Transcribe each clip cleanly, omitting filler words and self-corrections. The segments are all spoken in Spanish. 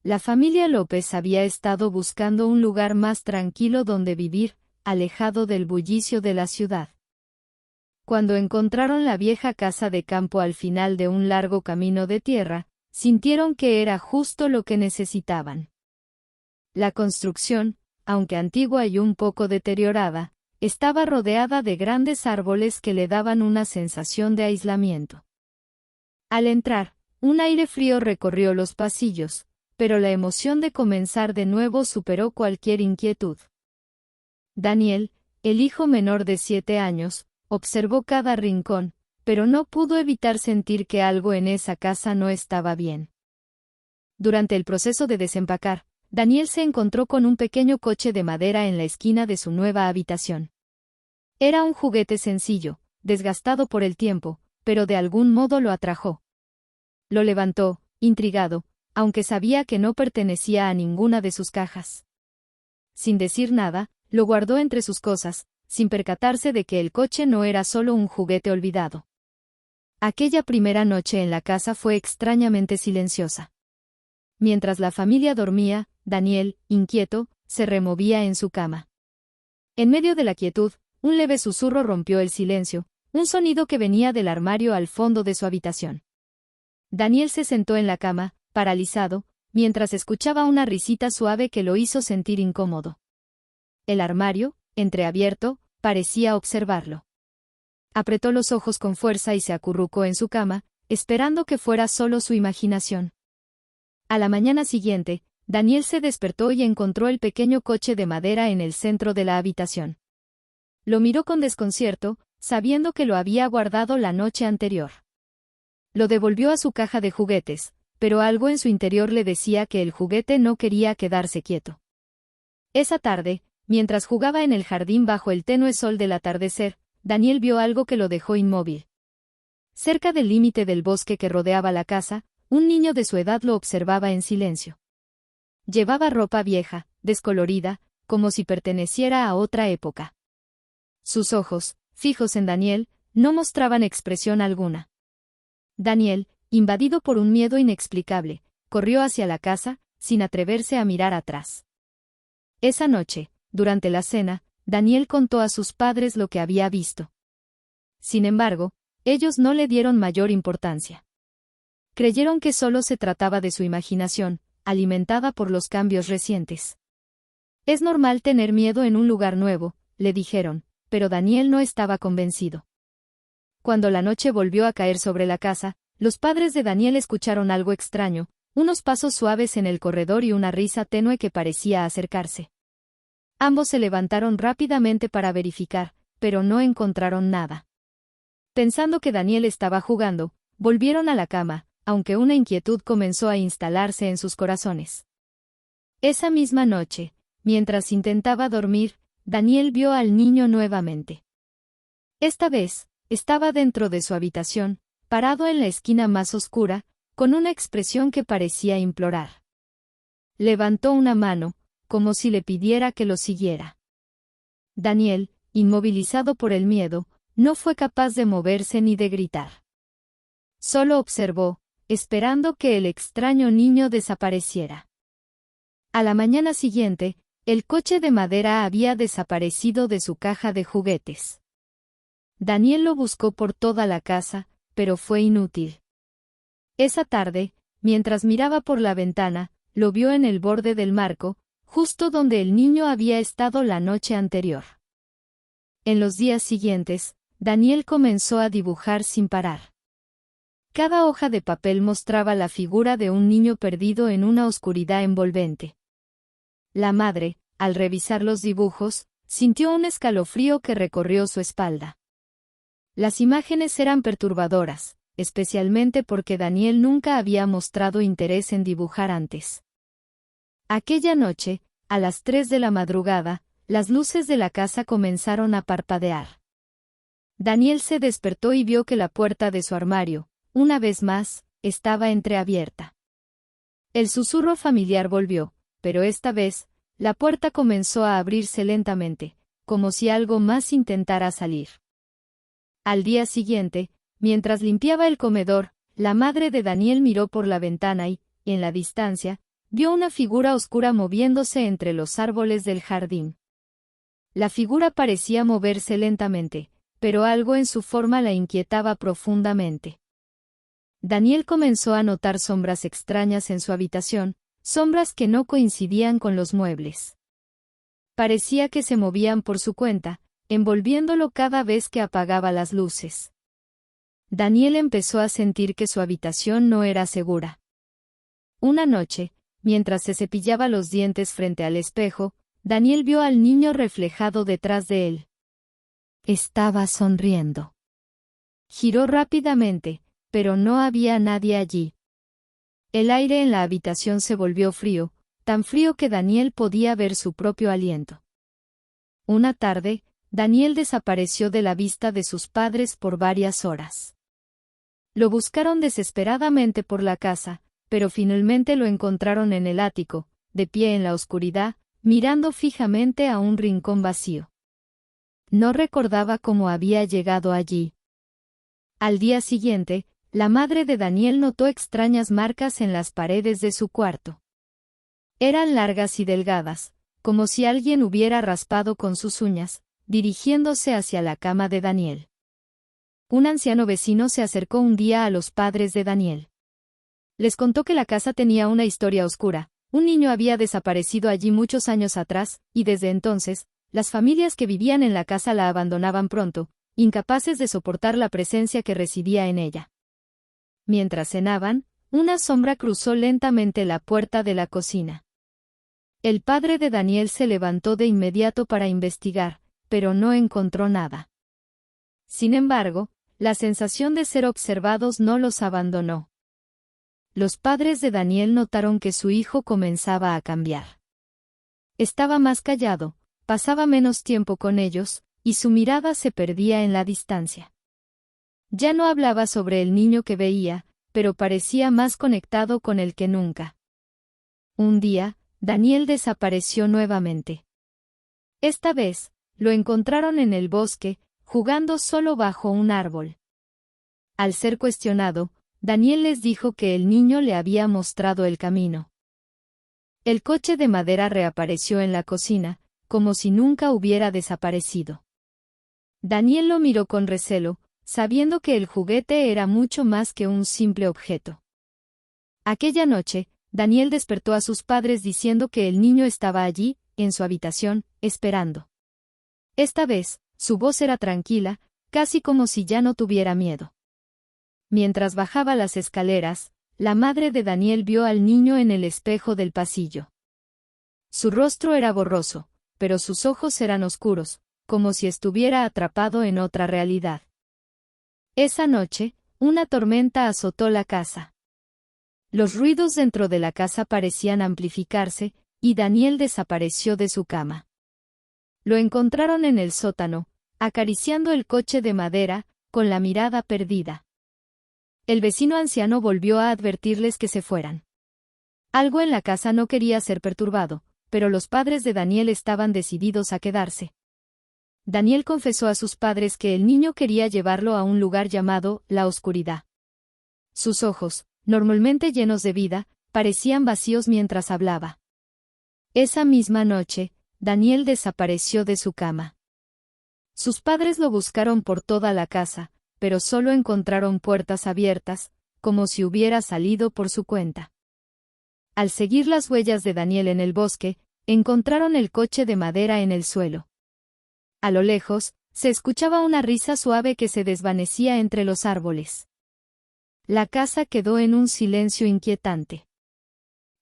La familia López había estado buscando un lugar más tranquilo donde vivir, alejado del bullicio de la ciudad. Cuando encontraron la vieja casa de campo al final de un largo camino de tierra, sintieron que era justo lo que necesitaban. La construcción, aunque antigua y un poco deteriorada, estaba rodeada de grandes árboles que le daban una sensación de aislamiento. Al entrar, un aire frío recorrió los pasillos, pero la emoción de comenzar de nuevo superó cualquier inquietud. Daniel, el hijo menor de 7 años, observó cada rincón, pero no pudo evitar sentir que algo en esa casa no estaba bien. Durante el proceso de desempacar, Daniel se encontró con un pequeño coche de madera en la esquina de su nueva habitación. Era un juguete sencillo, desgastado por el tiempo, pero de algún modo lo atrajo. Lo levantó, intrigado, aunque sabía que no pertenecía a ninguna de sus cajas. Sin decir nada, lo guardó entre sus cosas, sin percatarse de que el coche no era solo un juguete olvidado. Aquella primera noche en la casa fue extrañamente silenciosa. Mientras la familia dormía, Daniel, inquieto, se removía en su cama. En medio de la quietud, un leve susurro rompió el silencio, un sonido que venía del armario al fondo de su habitación. Daniel se sentó en la cama, paralizado, mientras escuchaba una risita suave que lo hizo sentir incómodo. El armario, entreabierto, parecía observarlo. Apretó los ojos con fuerza y se acurrucó en su cama, esperando que fuera solo su imaginación. A la mañana siguiente, Daniel se despertó y encontró el pequeño coche de madera en el centro de la habitación. Lo miró con desconcierto, sabiendo que lo había guardado la noche anterior. Lo devolvió a su caja de juguetes, pero algo en su interior le decía que el juguete no quería quedarse quieto. Esa tarde, mientras jugaba en el jardín bajo el tenue sol del atardecer, Daniel vio algo que lo dejó inmóvil. Cerca del límite del bosque que rodeaba la casa, un niño de su edad lo observaba en silencio. Llevaba ropa vieja, descolorida, como si perteneciera a otra época. Sus ojos, fijos en Daniel, no mostraban expresión alguna. Daniel, invadido por un miedo inexplicable, corrió hacia la casa, sin atreverse a mirar atrás. Esa noche, durante la cena, Daniel contó a sus padres lo que había visto. Sin embargo, ellos no le dieron mayor importancia. Creyeron que solo se trataba de su imaginación, alimentada por los cambios recientes. Es normal tener miedo en un lugar nuevo, le dijeron, pero Daniel no estaba convencido. Cuando la noche volvió a caer sobre la casa, los padres de Daniel escucharon algo extraño, unos pasos suaves en el corredor y una risa tenue que parecía acercarse. Ambos se levantaron rápidamente para verificar, pero no encontraron nada. Pensando que Daniel estaba jugando, volvieron a la cama, aunque una inquietud comenzó a instalarse en sus corazones. Esa misma noche, mientras intentaba dormir, Daniel vio al niño nuevamente. Esta vez, estaba dentro de su habitación, parado en la esquina más oscura, con una expresión que parecía implorar. Levantó una mano, como si le pidiera que lo siguiera. Daniel, inmovilizado por el miedo, no fue capaz de moverse ni de gritar. Solo observó, esperando que el extraño niño desapareciera. A la mañana siguiente, el coche de madera había desaparecido de su caja de juguetes. Daniel lo buscó por toda la casa, pero fue inútil. Esa tarde, mientras miraba por la ventana, lo vio en el borde del marco, justo donde el niño había estado la noche anterior. En los días siguientes, Daniel comenzó a dibujar sin parar. Cada hoja de papel mostraba la figura de un niño perdido en una oscuridad envolvente. La madre, al revisar los dibujos, sintió un escalofrío que recorrió su espalda. Las imágenes eran perturbadoras, especialmente porque Daniel nunca había mostrado interés en dibujar antes. Aquella noche, a las 3 de la madrugada, las luces de la casa comenzaron a parpadear. Daniel se despertó y vio que la puerta de su armario, una vez más, estaba entreabierta. El susurro familiar volvió, pero esta vez, la puerta comenzó a abrirse lentamente, como si algo más intentara salir. Al día siguiente, mientras limpiaba el comedor, la madre de Daniel miró por la ventana y, en la distancia, vio una figura oscura moviéndose entre los árboles del jardín. La figura parecía moverse lentamente, pero algo en su forma la inquietaba profundamente. Daniel comenzó a notar sombras extrañas en su habitación, sombras que no coincidían con los muebles. Parecía que se movían por su cuenta, envolviéndolo cada vez que apagaba las luces. Daniel empezó a sentir que su habitación no era segura. Una noche, mientras se cepillaba los dientes frente al espejo, Daniel vio al niño reflejado detrás de él. Estaba sonriendo. Giró rápidamente, pero no había nadie allí. El aire en la habitación se volvió frío, tan frío que Daniel podía ver su propio aliento. Una tarde, Daniel desapareció de la vista de sus padres por varias horas. Lo buscaron desesperadamente por la casa, pero finalmente lo encontraron en el ático, de pie en la oscuridad, mirando fijamente a un rincón vacío. No recordaba cómo había llegado allí. Al día siguiente, la madre de Daniel notó extrañas marcas en las paredes de su cuarto. Eran largas y delgadas, como si alguien hubiera raspado con sus uñas, dirigiéndose hacia la cama de Daniel. Un anciano vecino se acercó un día a los padres de Daniel. Les contó que la casa tenía una historia oscura. Un niño había desaparecido allí muchos años atrás, y desde entonces, las familias que vivían en la casa la abandonaban pronto, incapaces de soportar la presencia que residía en ella. Mientras cenaban, una sombra cruzó lentamente la puerta de la cocina. El padre de Daniel se levantó de inmediato para investigar, pero no encontró nada. Sin embargo, la sensación de ser observados no los abandonó. Los padres de Daniel notaron que su hijo comenzaba a cambiar. Estaba más callado, pasaba menos tiempo con ellos, y su mirada se perdía en la distancia. Ya no hablaba sobre el niño que veía, pero parecía más conectado con él que nunca. Un día, Daniel desapareció nuevamente. Esta vez, lo encontraron en el bosque, jugando solo bajo un árbol. Al ser cuestionado, Daniel les dijo que el niño le había mostrado el camino. El coche de madera reapareció en la cocina, como si nunca hubiera desaparecido. Daniel lo miró con recelo, sabiendo que el juguete era mucho más que un simple objeto. Aquella noche, Daniel despertó a sus padres diciendo que el niño estaba allí, en su habitación, esperando. Esta vez, su voz era tranquila, casi como si ya no tuviera miedo. Mientras bajaba las escaleras, la madre de Daniel vio al niño en el espejo del pasillo. Su rostro era borroso, pero sus ojos eran oscuros, como si estuviera atrapado en otra realidad. Esa noche, una tormenta azotó la casa. Los ruidos dentro de la casa parecían amplificarse, y Daniel desapareció de su cama. Lo encontraron en el sótano, acariciando el coche de madera, con la mirada perdida. El vecino anciano volvió a advertirles que se fueran. Algo en la casa no quería ser perturbado, pero los padres de Daniel estaban decididos a quedarse. Daniel confesó a sus padres que el niño quería llevarlo a un lugar llamado la oscuridad. Sus ojos, normalmente llenos de vida, parecían vacíos mientras hablaba. Esa misma noche, Daniel desapareció de su cama. Sus padres lo buscaron por toda la casa, pero solo encontraron puertas abiertas, como si hubiera salido por su cuenta. Al seguir las huellas de Daniel en el bosque, encontraron el coche de madera en el suelo. A lo lejos, se escuchaba una risa suave que se desvanecía entre los árboles. La casa quedó en un silencio inquietante.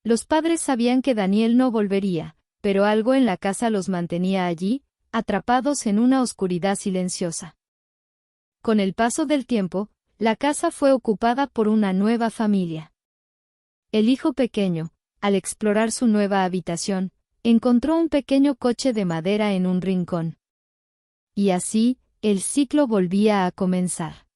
Los padres sabían que Daniel no volvería, pero algo en la casa los mantenía allí, atrapados en una oscuridad silenciosa. Con el paso del tiempo, la casa fue ocupada por una nueva familia. El hijo pequeño, al explorar su nueva habitación, encontró un pequeño coche de madera en un rincón. Y así, el ciclo volvía a comenzar.